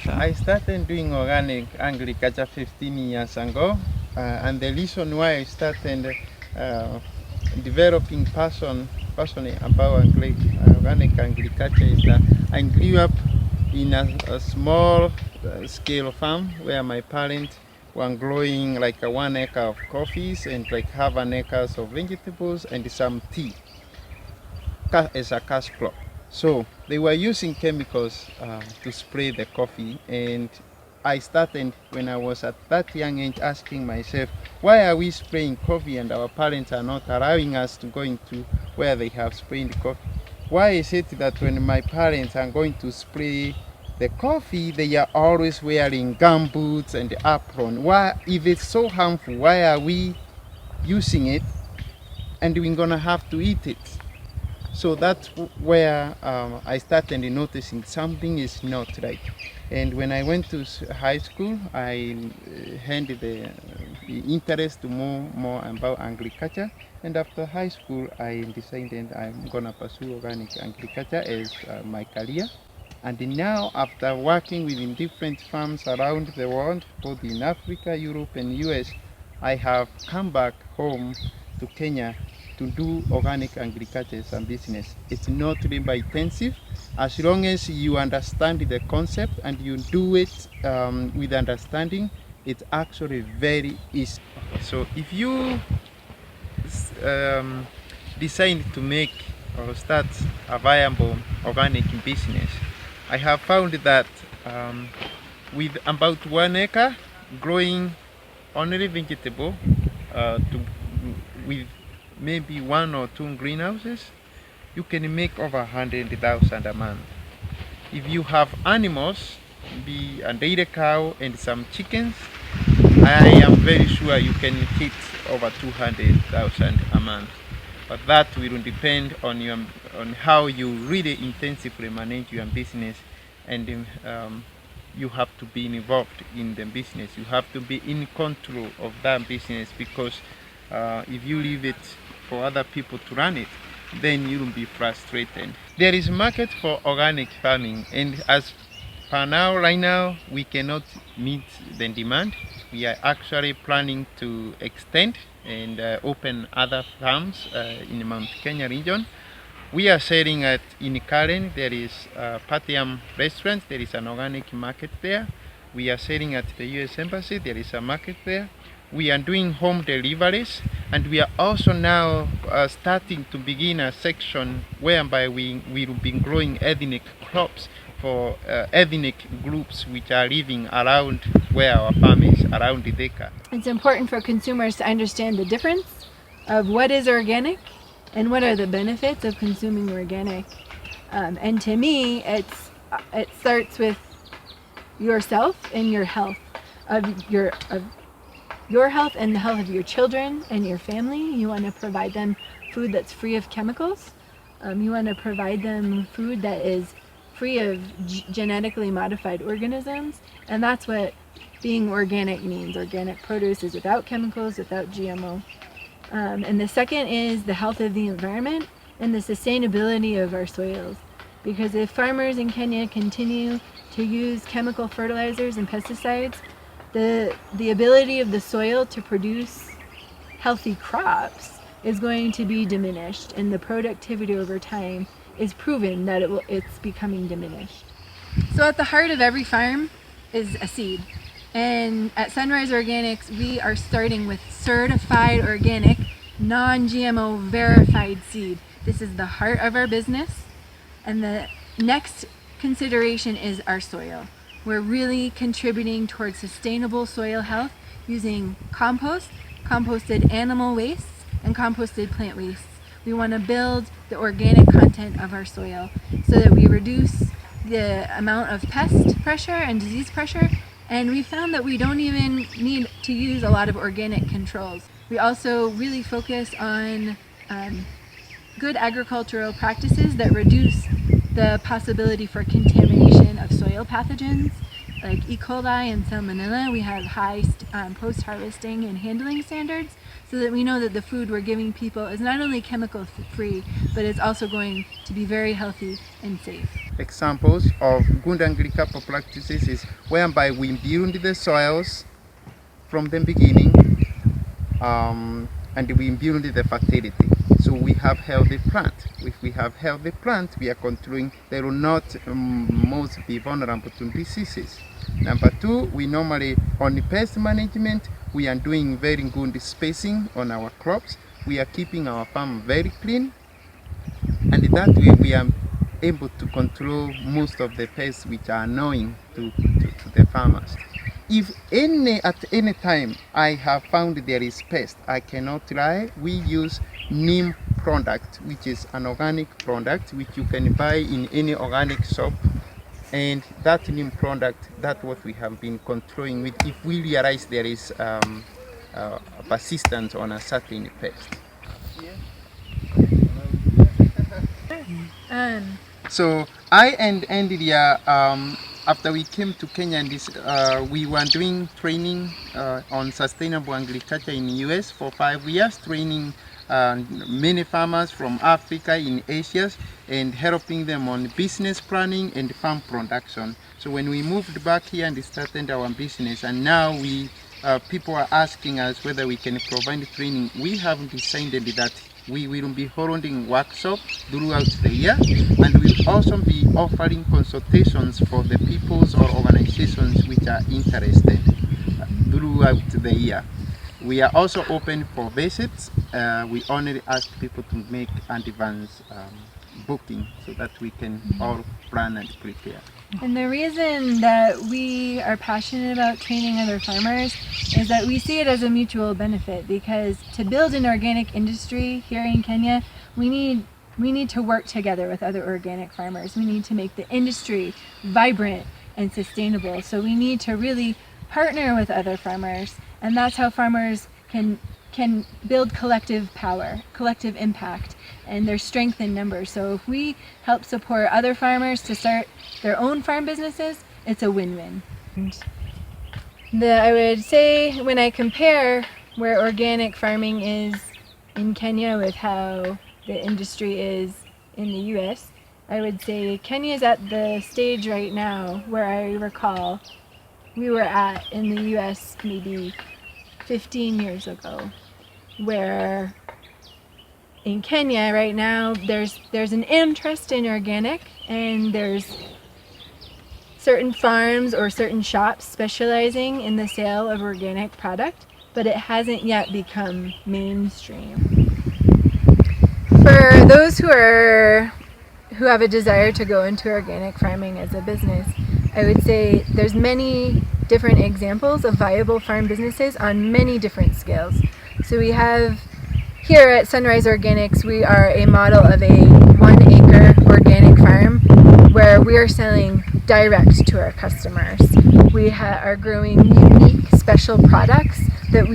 I started doing organic agriculture 15 years ago, and the reason why I started developing passionate about organic agriculture is that I grew up in a small scale farm where my parents were growing like 1 acre of coffees and like half an acres of vegetables and some tea as a cash crop. So they were using chemicals to spray the coffee, and I started when I was at that young age asking myself, why are we spraying coffee and our parents are not allowing us to go into where they have sprayed coffee? Why is it that when my parents are going to spray the coffee, they are always wearing gumboots and apron? Why, if it's so harmful, why are we using it and we're gonna have to eat it? So that's where I started noticing something is not right. And when I went to high school, I had the interest to more about agriculture. And after high school, I decided I'm gonna pursue organic agriculture as my career. And now, after working within different farms around the world, both in Africa, Europe, and US, I have come back home to Kenya to do organic agriculture as a business. It's not labor intensive. As long as you understand the concept and you do it with understanding, it's actually very easy. So if you decide to make or start a viable organic business, I have found that with about 1 acre growing only vegetable with maybe 1 or 2 greenhouses, you can make over 100,000 a month. If you have animals, be a dairy cow and some chickens, I am very sure you can hit over 200,000 a month. But that will depend on how you really intensively manage your business, and you have to be involved in the business. You have to be in control of that business, because if you leave it for other people to run it, then you will be frustrated. There is a market for organic farming, and as per now, right now, we cannot meet the demand. We are actually planning to extend and open other farms in the Mount Kenya region. We are selling in Karen. There is a Patiam restaurant. There is an organic market there. We are selling at the US Embassy. There is a market there. We are doing home deliveries, and we are also now starting to begin a section whereby we will be growing ethnic crops for ethnic groups which are living around where our farm is, around the Deka. It's important for consumers to understand the difference of what is organic and what are the benefits of consuming organic. And to me, it starts with yourself and your health, of your health and the health of your children and your family. You want to provide them food that's free of chemicals. You want to provide them food that is free of genetically modified organisms, and that's what being organic means. Organic produce is without chemicals, without GMO. And the second is the health of the environment and the sustainability of our soils. Because if farmers in Kenya continue to use chemical fertilizers and pesticides, the ability of the soil to produce healthy crops is going to be diminished, and the productivity over time is proven that it's becoming diminished. So at the heart of every farm is a seed. And at Sunrise Organics, we are starting with certified organic, non-GMO verified seed. This is the heart of our business. And the next consideration is our soil. We're really contributing towards sustainable soil health using compost, composted animal wastes, and composted plant wastes. We want to build the organic content of our soil so that we reduce the amount of pest pressure and disease pressure, and we found that we don't even need to use a lot of organic controls. We also really focus on good agricultural practices that reduce the possibility for contamination of soil pathogens like E. coli and Salmonella. We have high post-harvesting and handling standards, so that we know that the food we're giving people is not only chemical free, but it's also going to be very healthy and safe. examples of good agricultural practices is whereby we build the soils from the beginning, and we build the fertility. So we have healthy plant. If we have healthy plant, we are controlling, they will not most be vulnerable to diseases. Number two, we normally, on the pest management, we are doing very good spacing on our crops. We are keeping our farm very clean, and that way we are able to control most of the pests which are annoying to the farmers. If at any time I have found there is pest, I cannot lie, we use neem product, which is an organic product which you can buy in any organic shop. And that neem product, that's what we have been controlling with if we realize there is persistence on a certain pest. So I and Andrea, after we came to Kenya, and we were doing training on sustainable agriculture in the US for 5 years, training many farmers from Africa in Asia and helping them on business planning and farm production. So when we moved back here and started our business, and now people are asking us whether we can provide training, we have decided that we will be holding workshops throughout the year, and we'll also be offering consultations for the peoples or organizations which are interested throughout the year. We are also open for visits. We only ask people to make advance booking so that we can all plan and prepare. And the reason that we are passionate about training other farmers is that we see it as a mutual benefit, because to build an organic industry here in Kenya, we need to work together with other organic farmers. We need to make the industry vibrant and sustainable. So we need to really partner with other farmers, and that's how farmers can build collective power, collective impact, and their strength in numbers. So if we help support other farmers to start their own farm businesses, it's a win-win. I would say, when I compare where organic farming is in Kenya with how the industry is in the US, I would say Kenya is at the stage right now where I recall we were at in the US maybe 15 years ago, where in Kenya right now there's an interest in organic, and there's certain farms or certain shops specializing in the sale of organic product, but it hasn't yet become mainstream. For those who have a desire to go into organic farming as a business, I would say there's many different examples of viable farm businesses on many different scales. So we have here at Sunrise Organics, we are a model of a 1 acre organic farm where we are selling direct to our customers. We are growing unique special products